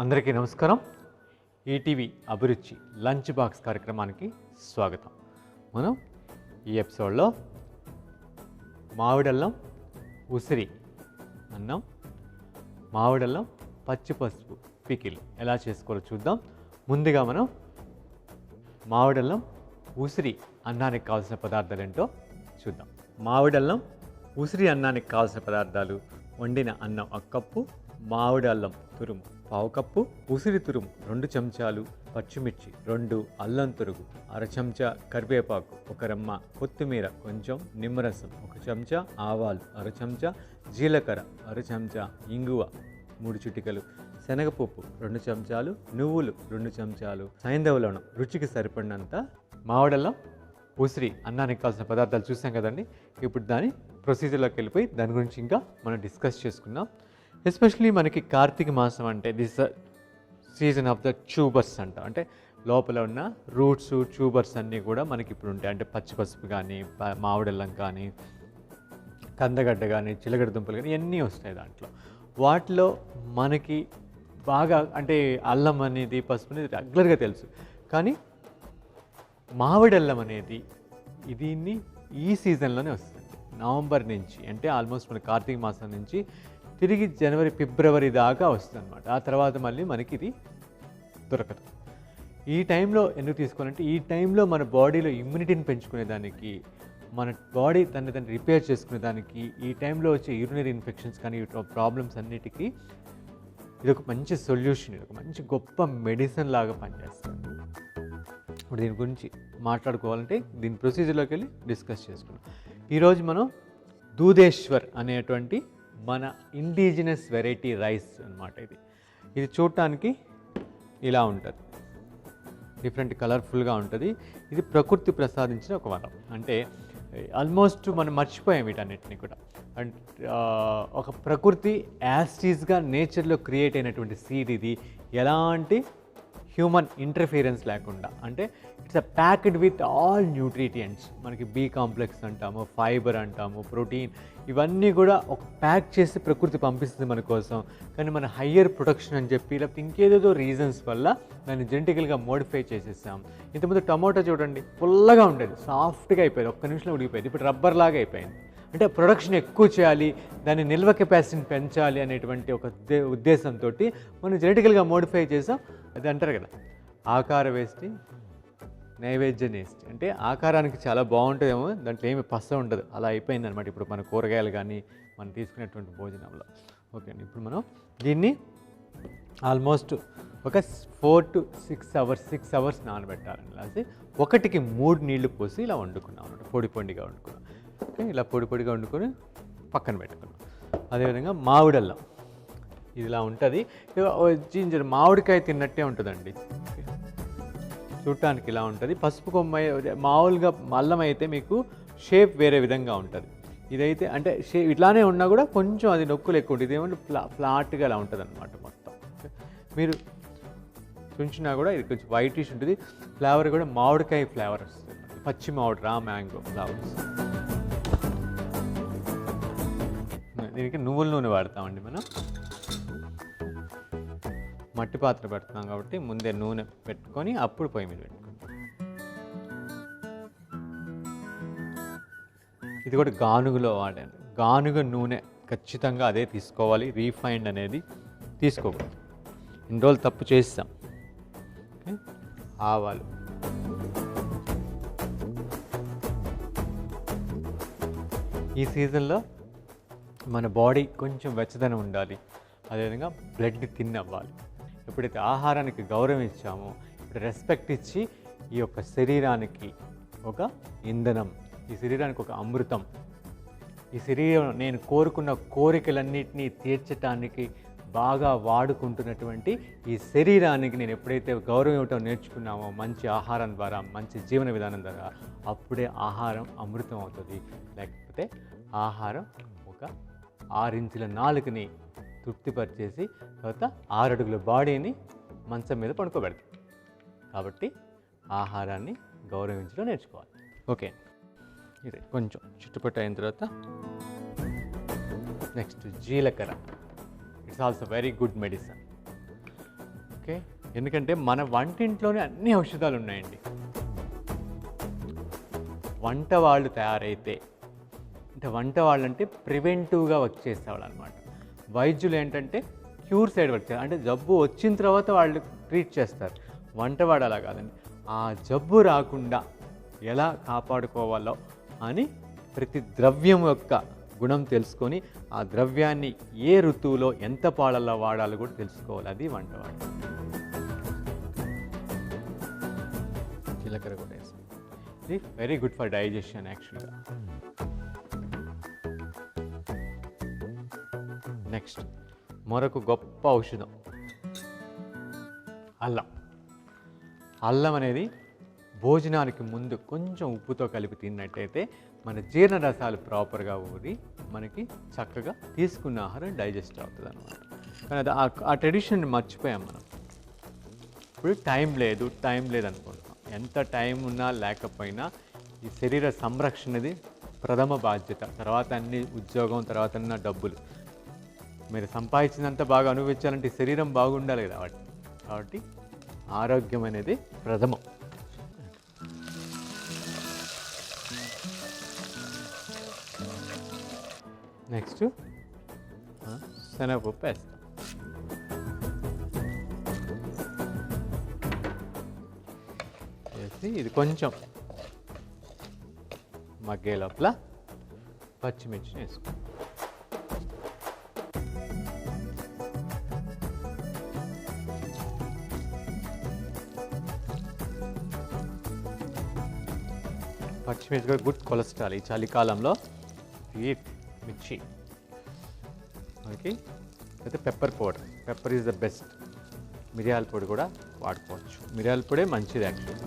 అందరికీ నమస్కారం. ఈటీవీ అభిరుచి లంచ్ బాక్స్ కార్యక్రమానికి స్వాగతం. మనం ఈ ఎపిసోడ్లో మామిడల్లం ఉసిరి అన్నం, మామిడల్లం పచ్చి పసుపు పికిల్ ఎలా చేసుకోవాలో చూద్దాం. ముందుగా మనం మామిడల్లం ఉసిరి అన్నానికి కావాల్సిన పదార్థాలు ఏంటో చూద్దాం. మామిడల్లం ఉసిరి అన్నానికి కావాల్సిన పదార్థాలు: వండిన అన్నం 1 కప్పు, మామిడి అల్లం తురుము 1/2 కప్పు, ఉసిరి తురుము 2 చెంచాలు, పచ్చిమిర్చి 2, అల్లం తురుగు 1/2 చెంచా, కరివేపాకు 1 రెమ్మ, కొత్తిమీర కొంచెం, నిమ్మరసం 1 చెంచా, ఆవాలు 1/2 చెంచా, జీలకర్ర 1/2 చెంచా, ఇంగువ 3 చిటికలు, శనగపప్పు 2 చెంచాలు, నువ్వులు 2 చెంచాలు, సైంధవ లవణం రుచికి సరిపడినంత. మామిడల్లం ఉసిరి అన్నానికి కావాల్సిన పదార్థాలు చూసాం కదండి. ఇప్పుడు దాని ప్రొసీజర్లోకి వెళ్ళిపోయి దాని గురించి ఇంకా మనం డిస్కస్ చేసుకుందాం. ఎస్పెషలీ మనకి కార్తీక మాసం అంటే this season of the tubers అంట. అంటే లోపల ఉన్న రూట్స్ ట్యూబర్స్ అన్నీ కూడా మనకి ఇప్పుడు ఉంటాయి. అంటే పచ్చి పసుపు కానీ, మామిడల్లం కానీ, కందగడ్డ కానీ, చిలగడ దుంపలు కానీ ఇవన్నీ వస్తాయి దాంట్లో. వాటిలో మనకి బాగా అంటే అల్లం అనేది, పసుపు అనేది రెగ్యులర్గా తెలుసు. కానీ మామిడల్లం అనేది దీన్ని ఈ సీజన్లోనే వస్తుంది. నవంబర్ నుంచి అంటే ఆల్మోస్ట్ మన కార్తీక మాసం నుంచి తిరిగి జనవరి ఫిబ్రవరి దాకా వస్తుంది అనమాట. ఆ తర్వాత మళ్ళీ మనకి ఇది దొరకదు. ఈ టైంలో ఎందుకు తీసుకోవాలంటే ఈ టైంలో మన బాడీలో ఇమ్యూనిటీని పెంచుకునేదానికి, మన బాడీ దాన్ని రిపేర్ చేసుకునేదానికి, ఈ టైంలో వచ్చే యూరినరీ ఇన్ఫెక్షన్స్ కానీ ప్రాబ్లమ్స్ అన్నిటికీ ఇది ఒక మంచి సొల్యూషన్, ఇది ఒక మంచి గొప్ప మెడిసిన్ లాగా పనిచేస్తుంది. ఇప్పుడు దీని గురించి మాట్లాడుకోవాలంటే దీని ప్రొసీజర్లోకి వెళ్ళి డిస్కస్ చేసుకున్నాం. ఈరోజు మనం దూదేశ్వర్ అనేటువంటి మన ఇండిజినస్ వెరైటీ రైస్ అన్నమాట. ఇది చూడటానికి ఇలా ఉంటుంది, డిఫరెంట్ కలర్ఫుల్గా ఉంటుంది. ఇది ప్రకృతి ప్రసాదించిన ఒక వరం. అంటే ఆల్మోస్ట్ మనం మర్చిపోయాం వీటన్నిటిని కూడా. అండ్ ఒక ప్రకృతి యాస్టీస్గా నేచర్లో క్రియేట్ అయినటువంటి సీడ్ ఇది. ఎలాంటి హ్యూమన్ ఇంటర్ఫీరెన్స్ లేకుండా, అంటే it's packed with all nutrients. మనకి బి కాంప్లెక్స్ అంటాము, ఫైబర్ అంటాము, ప్రోటీన్, ఇవన్నీ కూడా ఒక ప్యాక్ చేసి ప్రకృతి పంపిస్తుంది మన కోసం. కానీ మన హయ్యర్ ప్రొడక్షన్ అని చెప్పి లేకపోతే ఇంకేదేదో రీజన్స్ వల్ల దాన్ని జెనెటికల్గా మోడిఫై చేసేసాం. ఇంతకుముందు టమోటా చూడండి, పుల్లగా ఉండేది, సాఫ్ట్గా అయిపోయింది, 1 నిమిషంలో ఉడికిపోయింది. ఇప్పుడు రబ్బర్ లాగా అయిపోయింది. అంటే ప్రొడక్షన్ ఎక్కువ చేయాలి, దాని నిల్వ కెపాసిటీని పెంచాలి అనేటువంటి ఒక ఉద్దేశంతో మనం జెనెటికల్గా మోడిఫై చేసాం. అది అంటారు కదా, ఆకార వేస్ట్ నైవేద్యం వేస్ట్. అంటే ఆకారానికి చాలా బాగుంటుందేమో, దాంట్లో ఏమి పస ఉండదు, అలా అయిపోయింది అనమాట ఇప్పుడు మన కూరగాయలు కానీ మనం తీసుకునేటువంటి భోజనంలో. ఓకే అండి, ఇప్పుడు మనం దీన్ని ఆల్మోస్ట్ ఒక 4 to 6 అవర్స్ నానబెట్టాలండి. అలాగే 1కి 3 నీళ్లు పోసి ఇలా వండుకున్నాం అనమాట, పొడిగా వండుకున్నాం. ఓకే, ఇలా పొడిగా వండుకొని పక్కన పెట్టుకున్నాం. అదేవిధంగా మామిడల్లం ఇది ఇలా ఉంటుంది. జింజర్ మామిడికాయ తిన్నట్టే ఉంటుందండి, చూడటానికి ఇలా ఉంటుంది. పసుపు కొమ్మ మామూలుగా అల్లం అయితే మీకు షేప్ వేరే విధంగా ఉంటుంది. ఇదైతే అంటే షేప్ ఇట్లానే ఉన్నా కూడా కొంచెం అది నొక్కులు ఎక్కువ ఉంటుంది. ఇదేమంటే ఫ్లాట్గా అలా ఉంటుంది అనమాట మొత్తం. మీరు చుంచినా కూడా ఇది కొంచెం వైటిష్ ఉంటుంది. ఫ్లేవర్ కూడా మామిడికాయ ఫ్లేవర్ వస్తుంది, పచ్చి మామిడి, రా మ్యాంగో ఫ్లేవర్స్. దీనికి నువ్వుల నూనె వాడతామండి. మనం మట్టి పాత్ర పెడుతున్నాం కాబట్టి ముందే నూనె పెట్టుకొని అప్పుడు పొయ్యి మీద పెట్టుకుంటాం. ఇది కూడా గానుగలో వాడాను. గానుగ నూనె ఖచ్చితంగా అదే తీసుకోవాలి, రీఫైండ్ అనేది తీసుకోకూడదు. ఇన్ని రోజులు తప్పు చేస్తాం. ఆవాలు, ఈ సీజన్లో మన బాడీ కొంచెం వెచ్చదనం ఉండాలి, అదేవిధంగా బ్లడ్ థిన్ అవ్వాలి. ఎప్పుడైతే ఆహారానికి గౌరవం ఇచ్చామో, ఇప్పుడు రెస్పెక్ట్ ఇచ్చి ఈ యొక్క శరీరానికి ఒక ఇంధనం, ఈ శరీరానికి ఒక అమృతం, ఈ శరీరం నేను కోరుకున్న కోరికలన్నింటినీ తీర్చడానికి బాగా వాడుకుంటున్నటువంటి ఈ శరీరానికి నేను ఎప్పుడైతే గౌరవం ఇవ్వటం నేర్చుకున్నామో మంచి ఆహారం ద్వారా, మంచి జీవన విధానం ద్వారా, అప్పుడే ఆహారం అమృతం అవుతుంది. లేకపోతే ఆహారం ఒక 6 ఇంచుల నాలుకని తృప్తిపరిచేసి తర్వాత 6 అడుగుల బాడీని మంచం మీద పడుకోబెడతాం. కాబట్టి ఆహారాన్ని గౌరవించడం నేర్చుకోవాలి. ఓకే, ఇది కొంచెం చుట్టుపట్టు అయిన తర్వాత నెక్స్ట్ జీలకర్ర. It's also very good medicine. Okay. ఎందుకంటే మన వంటింట్లోనే అన్ని ఔషధాలు ఉన్నాయండి. వంట వాళ్ళు తయారైతే అంటే వంట వాళ్ళంటే ప్రివెంటివ్‌గా వర్క్ చేసేవాళ్ళనమాట. వైద్యులు ఏంటంటే క్యూర్ సైడ్ వర్క్ చేయాలి. అంటే జబ్బు వచ్చిన తర్వాత వాళ్ళు ట్రీట్ చేస్తారు. వంటవాడు అలా కాదండి. ఆ జబ్బు రాకుండా ఎలా కాపాడుకోవాలో అని ప్రతి ద్రవ్యం యొక్క గుణం తెలుసుకొని ఆ ద్రవ్యాన్ని ఏ ఋతువులో ఎంత పాలల్లో వాడాలో కూడా తెలుసుకోవాలి. అది వంటవాడు. జీలకర్ర కూడా వేస్తాం. ఇది వెరీ గుడ్ ఫర్ డైజెషన్ యాక్చువల్గా. నెక్స్ట్ మరొక గొప్ప ఔషధం అల్లం. అల్లం అనేది భోజనానికి ముందు కొంచెం ఉప్పుతో కలిపి తిన్నట్టయితే మన జీర్ణ రసాలు ప్రాపర్గా ఊరి మనకి చక్కగా తీసుకున్న ఆహారం డైజెస్ట్ అవుతుంది అనమాట. కానీ అది ఆ ట్రెడిషన్ని మర్చిపోయాం మనం. ఇప్పుడు టైం లేదు అనుకుంటున్నాం. ఎంత టైం ఉన్నా లేకపోయినా ఈ శరీర సంరక్షణది ప్రథమ బాధ్యత. తర్వాత అన్ని ఉద్యోగం, తర్వాత అన్న డబ్బులు. మీరు సంపాదించినంత బాగా అనుభవించాలంటే శరీరం బాగుండాలి కదా కాబట్టి ఆరోగ్యం అనేది ప్రథమం. నెక్స్ట్ శనగపప్పు వేస్తాం. వేసి ఇది కొంచెం మగ్గే లోపల పచ్చిమిర్చిని వేసుకో. పచ్చిమిర్చి కూడా గుడ్ కొలెస్ట్రాల్ ఈ చలికాలంలో మిర్చి. ఓకే. అయితే pepper powder. Pepper is the best. మిరియాల పొడి కూడా వాడుకోవచ్చు. మిరియాల పొడే మంచిది యాక్చువల్లీ.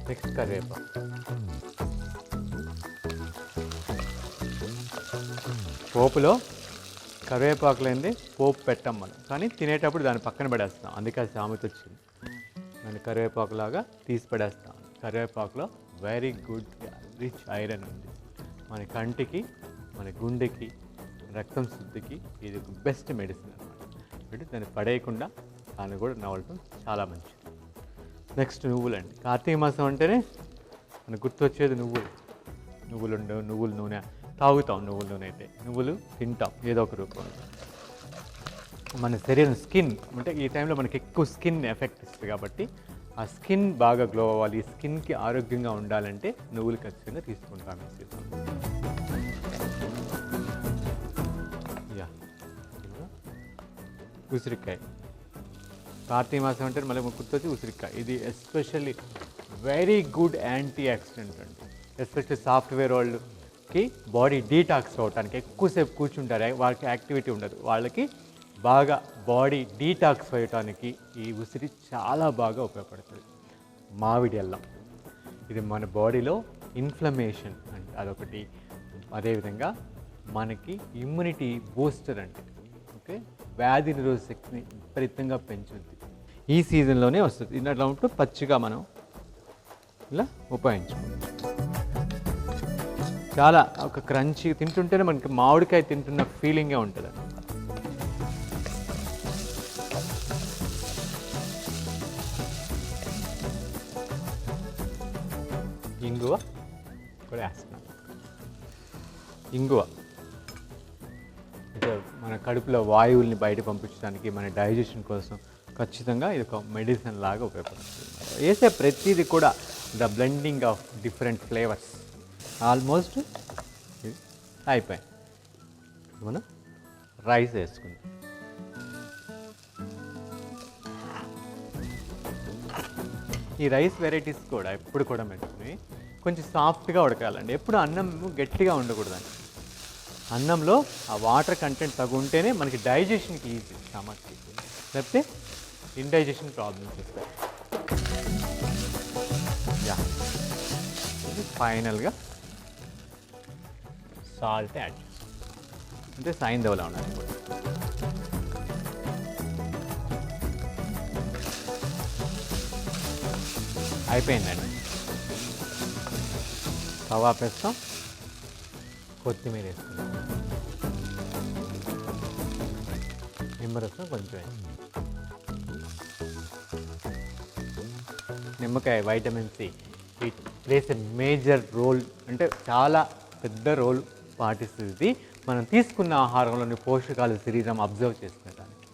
నెక్స్ట్ కరివేపాకు. పోపులో కరివేపాకు లేనిది పోపు పెట్టాం మనం, కానీ తినేటప్పుడు దాన్ని పక్కన పడేస్తాం. అందుకే అది సామెత వచ్చింది. దాన్ని కరివేపాకులాగా తీసి పడేస్తాం. కరివేపాకులో వెరీ గుడ్ రిచ్ ఐరన్ ఉంది. మన కంటికి, మన గుండెకి, రక్తం శుద్ధికి ఇది బెస్ట్ మెడిసిన్ అనమాట. కాబట్టి దాన్ని పడేయకుండా దాన్ని కూడా నవ్వడం చాలా మంచిది. నెక్స్ట్ నువ్వులండి. కార్తీక మాసం అంటేనే మనకు గుర్తొచ్చేది నువ్వులు. నువ్వుల నూనె తాగుతాం. నువ్వుల నూనె అయితే నువ్వులు తింటాం ఏదో ఒక రూపంలో. మన శరీరం స్కిన్ అంటే ఈ టైంలో మనకి ఎక్కువ స్కిన్ ఎఫెక్ట్ ఇస్తుంది కాబట్టి ఆ స్కిన్ బాగా గ్లో అవ్వాలి, స్కిన్కి ఆరోగ్యంగా ఉండాలంటే నువ్వులు ఖచ్చితంగా తీసుకుంటాం. ఉసిరికాయ. కార్తీక మాసం అంటే మళ్ళీ గుర్తొచ్చి ఉసిరికాయ. ఇది especially very good anti oxidant అండి. ఎస్పెషల్లీ సాఫ్ట్వేర్ వాళ్ళకి బాడీ డీటాక్స్ అవ్వటానికి ఎక్కువసేపు కూర్చుంటారు, వాళ్ళకి యాక్టివిటీ ఉండదు, వాళ్ళకి బాగా బాడీ డీటాక్స్ అయ్యటానికి ఈ ఉసిరి చాలా బాగా ఉపయోగపడుతుంది. మామిడి అల్లం. ఇది మన బాడీలో ఇన్ఫ్లమేషన్ అంటే అదొకటి. అదేవిధంగా మనకి ఇమ్యూనిటీ బూస్టర్ అంటే ఓకే, వ్యాధి నిరోధక శక్తిని విపరీతంగా పెంచుద్ది. ఈ సీజన్లోనే వస్తుంది. ఇట్లా ఉంటూ పచ్చిగా మనం ఇలా ఉపయోగించుకోవచ్చు. చాలా ఒక క్రంచీ తింటుంటేనే మనకి మామిడికాయ తింటున్న ఫీలింగే ఉంటుంది. ఇంగువ కూడా వేస్తున్నాం. ఇంగువ అంటే మన కడుపులో వాయువుల్ని బయట పంపించడానికి, మన డైజెషన్ కోసం ఖచ్చితంగా ఇది ఒక మెడిసిన్ లాగా ఉపయోగపడుతుంది. వేసే ప్రతిదీ కూడా the blending of different flavours almost అయిపోయాయి. మనం రైస్ వేసుకుందాం. ఈ రైస్ వెరైటీస్ కూడా ఎప్పుడు కూడా పెట్టుకుని కొంచెం సాఫ్ట్గా ఉడకాలండి. ఎప్పుడు అన్నం గట్టిగా ఉండకూడదండి. అన్నంలో ఆ వాటర్ కంటెంట్ తగు ఉంటేనే మనకి డైజెషన్కి ఈజీ, స్టమక్కి. లేకపోతే ఇండైజెషన్ ప్రాబ్లమ్స్ వస్తాయి. ఇది ఫైనల్గా సాల్ట్ యాడ్ చేస్తాం. అంటే సాయింధవలా ఉండాలి. అయిపోయిందండి. కబాబ్ వేస్తాం, కొత్తిమీర వేస్తాం. నిమ్మరసం కొంచెం వేస్తాం. నిమ్మకాయ vitamin C it plays a major role, అంటే చాలా పెద్ద రోల్ పాటిస్తుంది ఇది మనం తీసుకున్న ఆహారంలోని పోషకాలు శరీరం అబ్జర్వ్ చేసుకునేదానికి.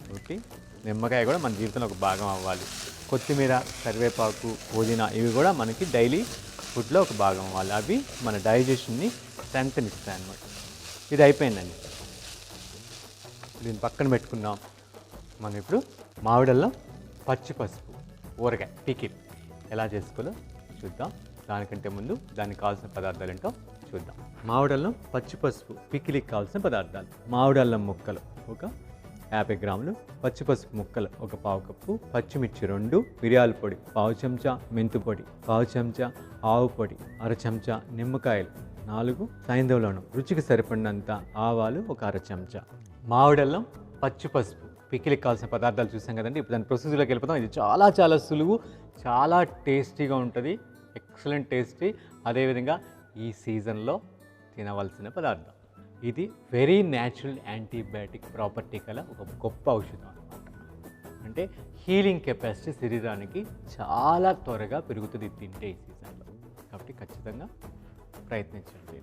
కాబట్టి నిమ్మకాయ కూడా మన జీవితంలో ఒక భాగం అవ్వాలి. కొత్తిమీర, కరివేపాకు, పుదీనా ఇవి కూడా మనకి డైలీ ఫుడ్లో ఒక భాగం అవ్వాలి. అవి మన డైజెషన్ని స్ట్రెంగ్త్ ఇస్తాయి అన్నమాట. ఇది అయిపోయిందండి. దీన్ని పక్కన పెట్టుకుందాం. మనం ఇప్పుడు మామిడల్లం పచ్చి పసుపు ఊరగాయ పికిల్ ఎలా చేసుకోవాలో చూద్దాం. దానికంటే ముందు దానికి కావాల్సిన పదార్థాలు ఏంటో చూద్దాం. మామిడల్లం పచ్చి పసుపు పికిలికి కావాల్సిన పదార్థాలు: మామిడల్లం ముక్కలు ఒక 50 గ్రాములు, పచ్చి పసుపు ముక్కలు ఒక పావు కప్పు, పచ్చిమిర్చి 2, మిరియాల పొడి పావు చెంచా, మెంతు పొడి పావు చెంచా, ఆవు పొడి అర చెంచా, నిమ్మకాయలు 4, సైంధవలవణం రుచికి సరిపడినంత, ఆవాలు ఒక అర చెంచా. మామిడల్లం పచ్చి పసుపు పికిలికి కావాల్సిన పదార్థాలు చూసాం కదండి. ఇప్పుడు దాని ప్రొసీజర్లోకి వెళ్ళిపోతాం. ఇది చాలా చాలా సులువు, చాలా టేస్టీగా ఉంటుంది, ఎక్సలెంట్ టేస్టీ. అదేవిధంగా ఈ సీజన్లో తినవలసిన పదార్థం. ఇది వెరీ న్యాచురల్ యాంటీబయాటిక్ ప్రాపర్టీ గల ఒక గొప్ప ఔషధం అన్నమాట. అంటే హీలింగ్ కెపాసిటీ శరీరానికి చాలా త్వరగా పెరుగుతుంది ఇది తింటే ఈ సీజన్లో. కాబట్టి ఖచ్చితంగా ప్రయత్నించండి.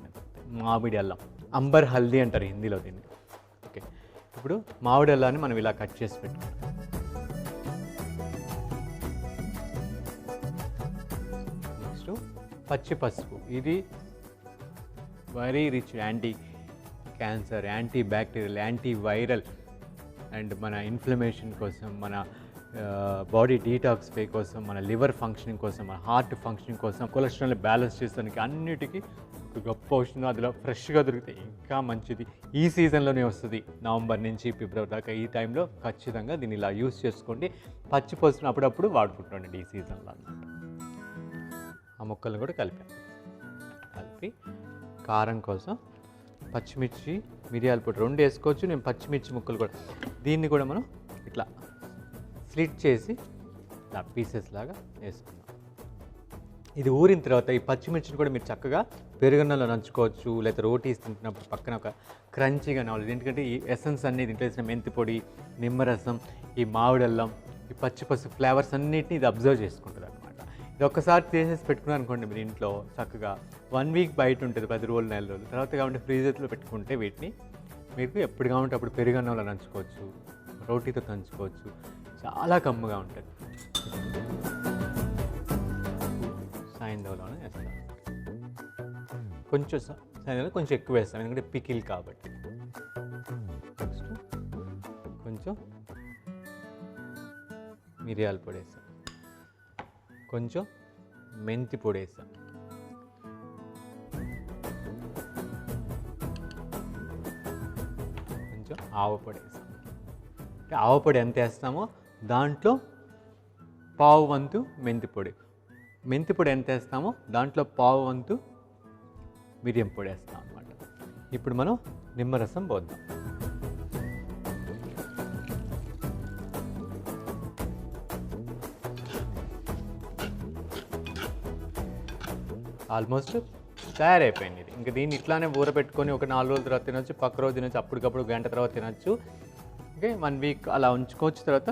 మామిడి అల్లం, అంబర్ హల్దీ అంటారు హిందీలో దీన్ని. ఓకే, ఇప్పుడు మామిడి అల్లాన్ని మనం ఇలా కట్ చేసి పెట్టుకుంటాం. నెక్స్ట్ పచ్చి పసుపు. ఇది very rich anti cancer, anti bacterial, anti viral and మన ఇన్ఫ్లమేషన్ కోసం, మన బాడీ డీటాక్స్ఫై కోసం, మన లివర్ ఫంక్షనింగ్ కోసం, మన హార్ట్ ఫంక్షనింగ్ కోసం, కొలెస్ట్రాల్ బ్యాలెన్స్ చేసడానికి అన్నిటికీ ఒక గొప్ప ఔషధం. అందులో ఫ్రెష్గా దొరికితే ఇంకా మంచిది. ఈ సీజన్లోనే వస్తుంది, నవంబర్ నుంచి ఫిబ్రవరి దాకా. ఈ టైంలో ఖచ్చితంగా దీన్ని ఇలా యూస్ చేసుకోండి. పచ్చి పసుపుని అప్పుడప్పుడు వాడుకుంటుండండి ఈ సీజన్లో అన్నమాట. ఆ ముక్కలను కూడా కలిపి కారం కోసం పచ్చిమిర్చి, మిరియాల పొడి 2 వేసుకోవచ్చు. నేను పచ్చిమిర్చి ముక్కలు కూడా, దీన్ని కూడా మనం ఇట్లా స్లిట్ చేసి ఇట్లా పీసెస్ లాగా వేసుకుందాం. ఇది ఊరిన తర్వాత ఈ పచ్చిమిర్చిని కూడా మీరు చక్కగా పెరుగన్నంలో నంచుకోవచ్చు, లేకపోతే రోటీస్ తింటున్నప్పుడు పక్కన ఒక క్రంచీగా నవ్వాలి. ఎందుకంటే ఈ ఎసెన్స్ అన్ని దీంట్లో వేసిన మెంతి పొడి, నిమ్మరసం, ఈ మామిడల్లం, ఈ పచ్చి పసుపు ఫ్లేవర్స్ అన్నిటిని ఇది అబ్జర్వ్ చేసుకుంటుంది అనమాట. ఇది ఒక్కసారి చేసేసి పెట్టుకున్నారు అనుకోండి మీరు ఇంట్లో, చక్కగా 1 వీక్ బయట ఉంటుంది, 10 రోజులు 4 రోజులు తర్వాత కాబట్టి ఫ్రీజర్లో పెట్టుకుంటే వీటిని మీకు ఎప్పుడు కావాలంటే అప్పుడు పెరుగన్నంలో నంచుకోవచ్చు, రోటీతో నంచుకోవచ్చు. చాలా కమ్మగా ఉంటుంది. సాయంత్రంలోనే వేస్తాను, కొంచెం సాయంత్రం కొంచెం ఎక్కువ వేస్తాను ఎందుకంటే పికిల్ కాబట్టి. నెక్స్ట్ కొంచెం మిరియాల పొడి వేస్తాం, కొంచెం మెంతి పొడి వేస్తాం, కొంచెం ఆవ పొడి వేస్తాం. అంటే ఆవ పొడి ఎంత వేస్తామో దాంట్లో పావు వంతు మెంతి పొడి, మెంతి పొడి ఎంత వేస్తామో దాంట్లో పావు వంతు మిరియం పొడి వేస్తాం అన్నమాట. ఇప్పుడు మనం నిమ్మరసం పోద్దాం. ఆల్మోస్ట్ తయారైపోయింది ఇది. ఇంకా దీన్ని ఇట్లానే ఊరపెట్టుకొని ఒక 4 రోజుల తర్వాత తినొచ్చు, పక్క రోజు తినొచ్చు, అప్పటికప్పుడు గంట తర్వాత తినొచ్చు. ఓకే, 1 వీక్ అలా ఉంచుకోవచ్చు. తర్వాత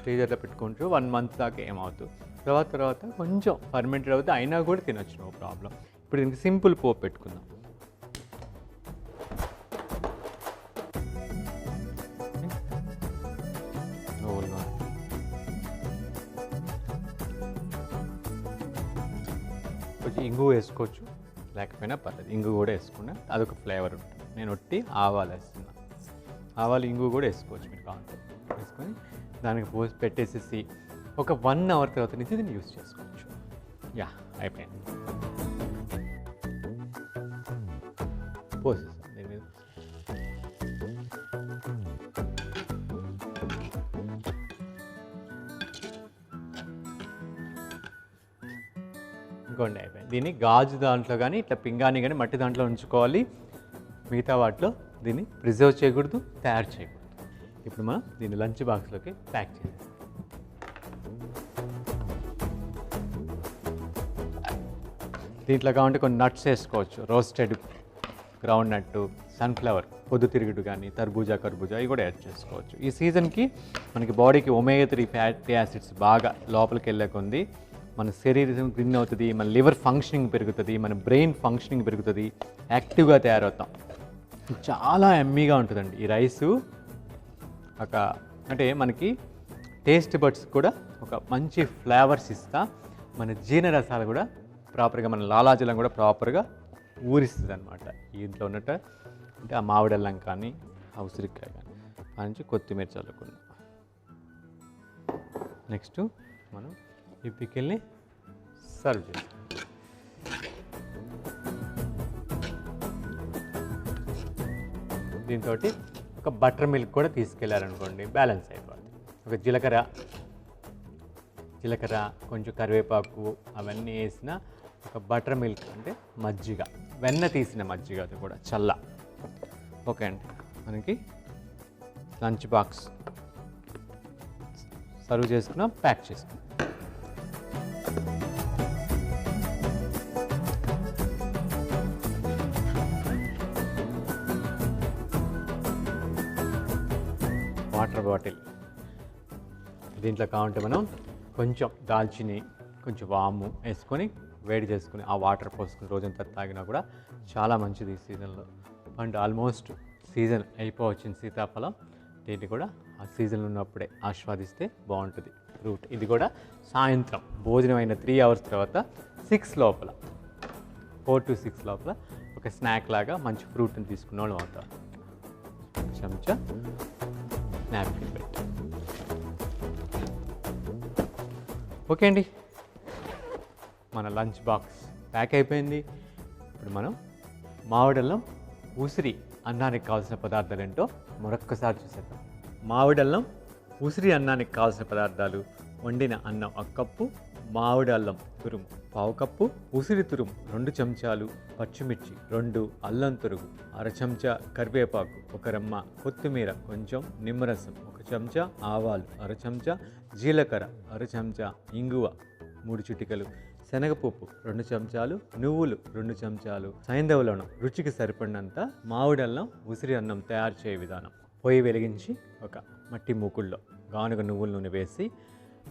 ఫ్రీజర్లో పెట్టుకుంటూ 1 మంత్ దాకా ఏమవుతుంది. తర్వాత కొంచెం ఫర్మెంటెడ్ అవుతుంది, అయినా కూడా తినొచ్చు, నో ప్రాబ్లం. ఇప్పుడు దీనికి సింపుల్ పోపు పెట్టుకుందాం. కొంచెం ఇంగు వేసుకోవచ్చు, లేకపోయినా పర్లేదు, ఇంగు కూడా వేసుకున్నా అదొక ఫ్లేవర్ ఉంటుంది. నేను ఒట్టి ఆవాలు వేస్తున్నా, ఆవాలు ఇంగు కూడా వేసుకోవచ్చు మీరు కావాలంటే. వేసుకొని దానికి పోసి పెట్టేసేసి ఒక 1 అవర్ తర్వాత నుంచి దీన్ని యూస్ చేసుకోవచ్చు. యా, అయిపోయింది. పోసేసాం దీని మీద. ఇంకోండి, అయిపోయింది. దీన్ని గాజు దాంట్లో కానీ ఇట్లా పింగాణి కానీ మట్టి దాంట్లో ఉంచుకోవాలి. మిగతా వాటిలో దీన్ని ప్రిజర్వ్ చేయకూడదు, తయారు చేయకూడదు. ఇప్పుడు మనం దీన్ని లంచ్ బాక్స్లోకి ప్యాక్ చేసేస్తాం. దీంట్లో కావాలంటే కొన్ని నట్స్ వేసుకోవచ్చు, రోస్టెడ్ గ్రౌండ్ నట్టు, సన్ఫ్లవర్, పొద్దుతిరుగుడు కానీ, తర్బూజా, కర్బూజా ఇవి కూడా యాడ్ చేసుకోవచ్చు. ఈ సీజన్కి మనకి బాడీకి ఒమేగా 3 ఫ్యాటీ యాసిడ్స్ బాగా లోపలికి వెళ్ళే కొంది మన శరీరం గ్రిన్ అవుతుంది, మన లివర్ ఫంక్షనింగ్ పెరుగుతుంది, మన బ్రెయిన్ ఫంక్షనింగ్ పెరుగుతుంది, యాక్టివ్గా తయారవుతాం. చాలా ఎమ్మీగా ఉంటుందండి ఈ రైసు. ఒక అంటే మనకి టేస్ట్ బడ్స్ కూడా ఒక మంచి ఫ్లేవర్స్ ఇస్తా, మన జీర్ణరసాలు కూడా ప్రాపర్గా, మన లాలాజలం కూడా ప్రాపర్గా ఊరిస్తుంది అనమాట. ఇంట్లో ఉన్నట్టు అంటే ఆ మామిడల్లం కానీ, ఆ ఉసిరికాయ కానీ, మంచి కొత్తిమీర చల్లుకున్నాం. నెక్స్ట్ మనం ఈ పికిల్ని సర్వ్ చేస్తాం. దీంతో ఒక బటర్ మిల్క్ కూడా తీసుకెళ్ళారనుకోండి, బ్యాలెన్స్ అయిపోతుంది. ఒక జీలకర్ర, కొంచెం కరివేపాకు అవన్నీ వేసిన ఒక బటర్ మిల్క్ అంటే మజ్జిగ, వెన్న తీసిన మజ్జిగ, అది కూడా చల్ల. ఓకే అండి, మనకి లంచ్ బాక్స్ సర్వ్ చేసుకున్నాం, ప్యాక్ చేసుకున్నాం. వాటర్ బాటిల్, దీంట్లో కావాలంటే మనం కొంచెం దాల్చిని, కొంచెం వాము వేసుకొని వేడి చేసుకుని ఆ వాటర్ పోసుకుని రోజంతా తాగినా కూడా చాలా మంచిది ఈ సీజన్లో. అండ్ ఆల్మోస్ట్ సీజన్ అయిపోవచ్చింది సీతాఫలం, దీన్ని కూడా ఆ సీజన్లో ఉన్నప్పుడే ఆస్వాదిస్తే బాగుంటుంది. ఫ్రూట్ ఇది కూడా సాయంత్రం భోజనం అయిన 3 hours తర్వాత 6 లోపల, 4 to 6 లోపల ఒక స్నాక్ లాగా మంచి ఫ్రూట్ని తీసుకున్న వాళ్ళు అవుతారు. చెంచా నాప్కిన్ పెట్టి. ఓకే అండి, మన లంచ్ బాక్స్ ప్యాక్ అయిపోయింది. ఇప్పుడు మనం మామిడల్లం ఉసిరి అన్నానికి కావాల్సిన పదార్థాలు ఏంటో మరొక్కసారి చూసేద్దాం. మామిడల్లం ఉసిరి అన్నానికి కావాల్సిన పదార్థాలు: వండిన అన్నం 1 కప్పు, మామిడి అల్లం తురుము 1/2 కప్పు, ఉసిరి తురుము 2 చెంచాలు, పచ్చిమిర్చి 2, అల్లం తురుగు 1/2 చెంచా, కరివేపాకు 1 రెమ్మ, కొత్తిమీర కొంచెం, నిమ్మరసం 1 చెంచా, ఆవాలు 1/2 చెంచా, జీలకర్ర 1/2 చెంచా, ఇంగువ 3 చిటికలు, శనగపప్పు 2 చెంచాలు, నువ్వులు 2 చెంచాలు, సైంధవ రుచికి సరిపడినంత. మామిడల్లం ఉసిరి అన్నం తయారు చేయ విధానం: పొయ్యి వెలిగించి ఒక మట్టి మూకుల్లో గానుగ నువ్వుల నూనె వేసి,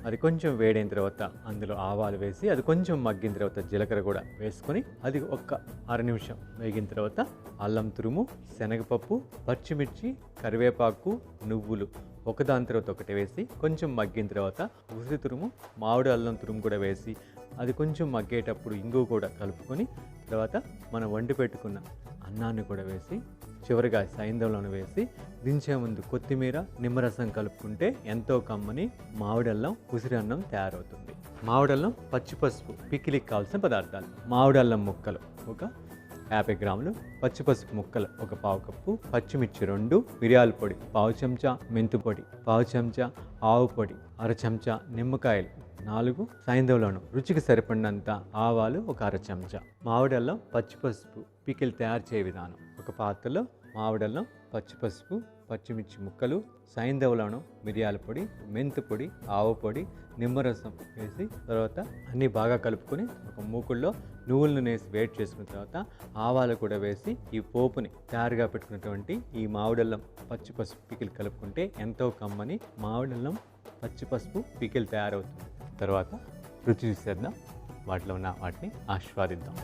అది కొంచెం వేడైన తర్వాత అందులో ఆవాలు వేసి, అది కొంచెం మగ్గిన తర్వాత జీలకర్ర కూడా వేసుకొని, అది ఒక 1/2 నిమిషం వేగిన తర్వాత అల్లం తురుము, శనగపప్పు, పచ్చిమిర్చి, కరివేపాకు, నువ్వులు ఒకదాని తర్వాత ఒకటి వేసి కొంచెం మగ్గిన తర్వాత ఉసిరి తురుము, మామిడి అల్లం తురుము కూడా వేసి, అది కొంచెం మగ్గేటప్పుడు ఇంగువ కూడా కలుపుకొని, తర్వాత మనం వండి పెట్టుకున్న అన్నాన్ని కూడా వేసి, చివరిగా సైంధవంలో వేసి, దించే ముందు కొత్తిమీర, నిమ్మరసం కలుపుకుంటే ఎంతో కమ్మని మామిడల్లం ఉసిరి అన్నం తయారవుతుంది. మామిడల్లం పచ్చిపసుపు పికిలికి కావాల్సిన పదార్థాలు: మామిడల్లం ముక్కలు ఒక 50 గ్రాములు, పచ్చిపసుపు ముక్కలు ఒక 1/2 కప్పు, పచ్చిమిర్చి 2, మిరియాల పొడి 1/2 చెంచా, మెంతు పొడి 1/2 చెంచా, ఆవు పొడి 1/2 చెంచా, నిమ్మకాయలు 4, సైంధవ రుచికి సరిపడినంత, ఆవాలు ఒక 1/2 చెంచా. మామిడల్లం పచ్చిపసుపు పికిల్ తయారు చేయ విధానం: ఒక పాత్రలో మామిడల్లం, పచ్చిపసుపు, పచ్చిమిర్చి ముక్కలు, సైంధవ మిరియాల పొడి, మెంతు పొడి, ఆవు పొడి, నిమ్మరసం వేసి, తర్వాత అన్నీ బాగా కలుపుకొని ఒక మూకుల్లో నువ్వుల నూనె వేసి వేడి చేసుకున్న తర్వాత ఆవాలు కూడా వేసి, ఈ పోపుని తయారుగా పెట్టుకున్నటువంటి ఈ మామిడల్లం పచ్చిపసుపు పికిల్ కలుపుకుంటే ఎంతో కమ్మని మామిడల్లం పచ్చిపసుపు పికిల్ తయారవుతుంది. తర్వాత రుచి చూసేద్దాం, వాటిలో ఉన్న వాటిని ఆస్వాదిద్దాం.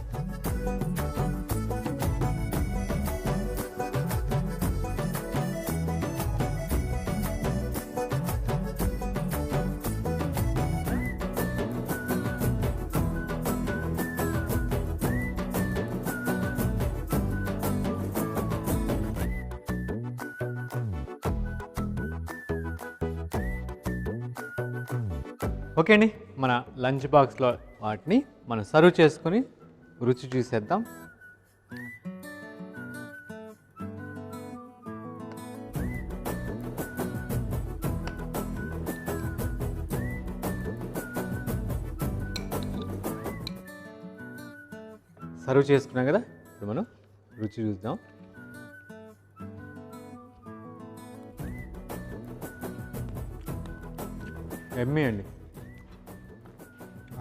ఓకే అండి, మన లంచ్ బాక్స్లో వాటిని మనం సర్వ్ చేసుకొని రుచి చూసేద్దాం. సర్వ్ చేసుకున్నాం కదా, ఇప్పుడు మనం రుచి చూద్దాం. ఎమ్మీ అండి,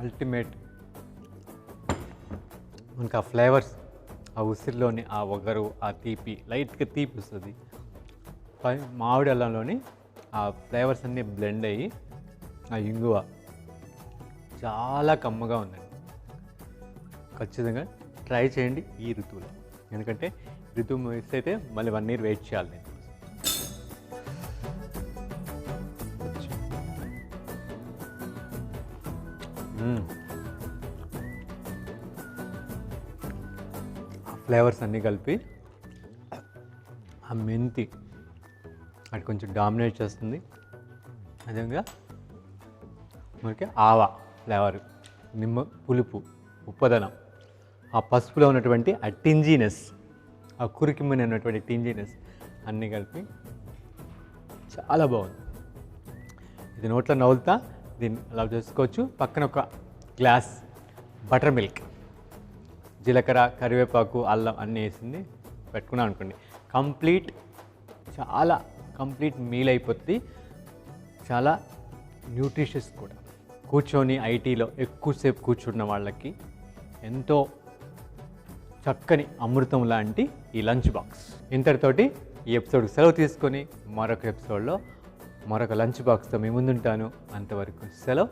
అల్టిమేట్. మనకి ఆ ఫ్లేవర్స్, ఆ ఆ ఉసిరిలోని ఆ ఒగరు, ఆ తీపి, లైట్గా తీపి వస్తుంది. మామిడి అల్లంలోని ఆ ఫ్లేవర్స్ అన్నీ బ్లెండ్ అయ్యి ఆ ఇంగువ చాలా కమ్మగా ఉందండి. ఖచ్చితంగా ట్రై చేయండి ఈ ఋతువులో. ఎందుకంటే ఋతువు మిస్ అయితే మళ్ళీ 1 ఇయర్ వెయిట్ చేయాలి నేను. ఆ ఫ్లేవర్స్ అన్నీ కలిపి ఆ మెంతి అది కొంచెం డామినేట్ చేస్తుంది. అదేవిధంగా మనకి ఆవా ఫ్లేవర్, నిమ్మ పులుపు, ఉప్పదనం, ఆ పసుపులో ఉన్నటువంటి ఆ టింజీనెస్, ఆ కురికిమ్మని ఉన్నటువంటి టింజీనెస్ అన్నీ కలిపి చాలా బాగుంది. ఇది నోట్లో నవ్వులుతా దీన్ని అలా చేసుకోవచ్చు. పక్కన ఒక గ్లాస్ బటర్ మిల్క్, జీలకర్ర, కరివేపాకు, అల్లం అన్నీ వేసింది పెట్టుకున్నాం అనుకోండి, కంప్లీట్ మీల్ అయిపోతుంది. చాలా న్యూట్రిషియస్ కూడా. కూర్చొని ఐటీలో ఎక్కువసేపు కూర్చున్న వాళ్ళకి ఎంతో చక్కని అమృతం లాంటి ఈ లంచ్ బాక్స్. ఇంతటితోటి ఈ ఎపిసోడ్కి సెలవు తీసుకొని మరొక ఎపిసోడ్లో మరొక లంచ్ బాక్స్తో మీ ముందుంటాను. అంతవరకు సెలవు.